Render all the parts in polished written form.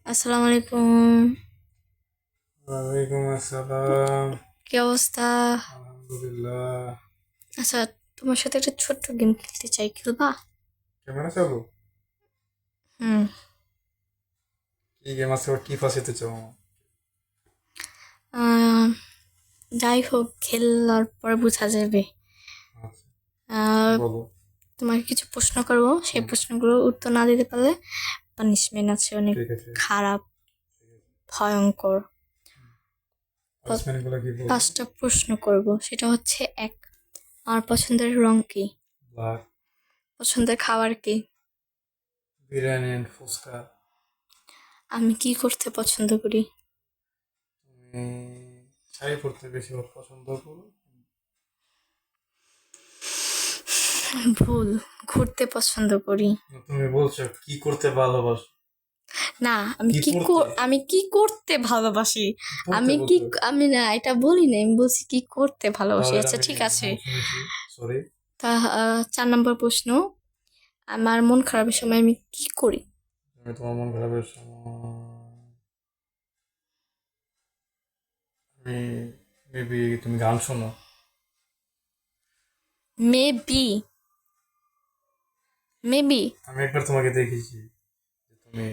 আসসালামু আলাইকুম। ওয়ালাইকুম আসসালাম। কি অবস্থা? আলহামদুলিল্লাহ। আচ্ছা, তোমার সাথে একটা ছোট্ট গেম খেলতে চাই, খেলবা? ক্যামেরা চালু? হুম। কি গেম আছে আবার কি ফাঁসিতে চাও? আহ, যাই হোক, খেলার পর বোঝা যাবে। আচ্ছা, আহ, বলো। তোমাকে কিছু প্রশ্ন করবো, সেই হুম, প্রশ্নগুলোর উত্তর না দিতে পারলে পানিশমেন্ট আছে অনেক ঠিক আছে। খারাপ, ভয়ঙ্কর। প- পানিশমেন্ট গুলো কি বলো? 5টা প্রশ্ন করব, সেটা হচ্ছে: এক, আমার পছন্দের রং কি? ব্ল্যাক। পছন্দের খাবার কি? বিরিয়ানি এন্ড ফুচকা। আমি কি করতে পছন্দ করি? তুমি শাড়ি পরতে বেশিরভাগ পছন্দ করো? ভুল, ঘুরতে পছন্দ করি। তুমি বলছো কি করতে ভালোবাসো? না, কি পড়তে? আমি কি করতে ভালোবাসি। কি পড়তে আমি কি বলছো? আমি না এটা বলি না, আমি বলছি কি করতে ভালোবাসি। তাহলে এটা আচ্ছা, আমি ঠিক আছে। ভুল শুনেছি। সরি। তা 4 নম্বর প্রশ্ন: আমার মন খারাপের সময় আমি কি করি? তুমি তোমার মন খারাপের সময় আমি মেবি তুমি গান শোনো। Maybe, maybe. আমি একবার তোমাকে দেখেছি যে তুমি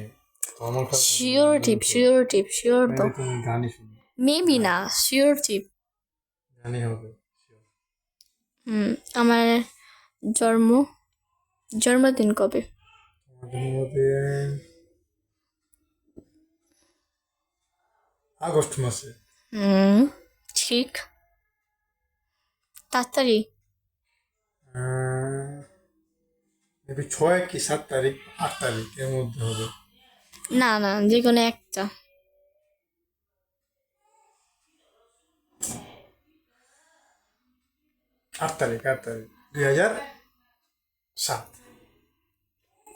তোমার মন খারাপ হলে তুমি গান শিওর গান টিপ, করো। শিওর টিপ, শিওর তো। মেবি তুমি গানই শুনো। মেবি গান, না, শিওর টিপ। গানই হবে। Sure. হুম। আমার জন্ম জন্মদিন কবে? তোমার জন্মদিন আগস্ট মাসে। হুম, ঠিক। তাড়াতাড়ি। মেবি 6 কি 7 তারিখ, 8 তারিখ এর মধ্যে হবে। না না, যে কোনো একটা। 8 তারিখ, 8 তারিখ 2007।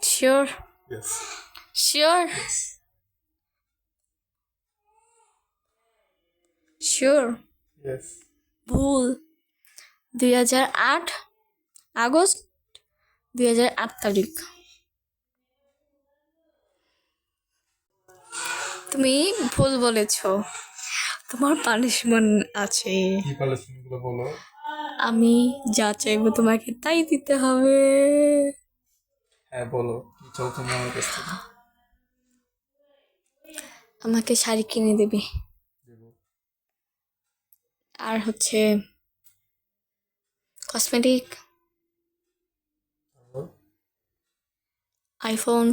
Sure? Yes. Sure? Yes. Sure? Yes. ভুল। 2008 আগস্ট, 2008 তারিখ। তুমি ভুল বলেছ, তোমার পানিশমেন্ট আছে। কি পালিশমেন্ট গুলো বলো? আমি যা চাইবো তোমাকে তাই দিতে হবে। হ্যাঁ বলো, কি চাও তুমি আমার কাছ থেকে? আমাকে শাড়ি কিনে দেবে, দেবো। আর হচ্ছে কসমেটিক, তারপর? আইফোন,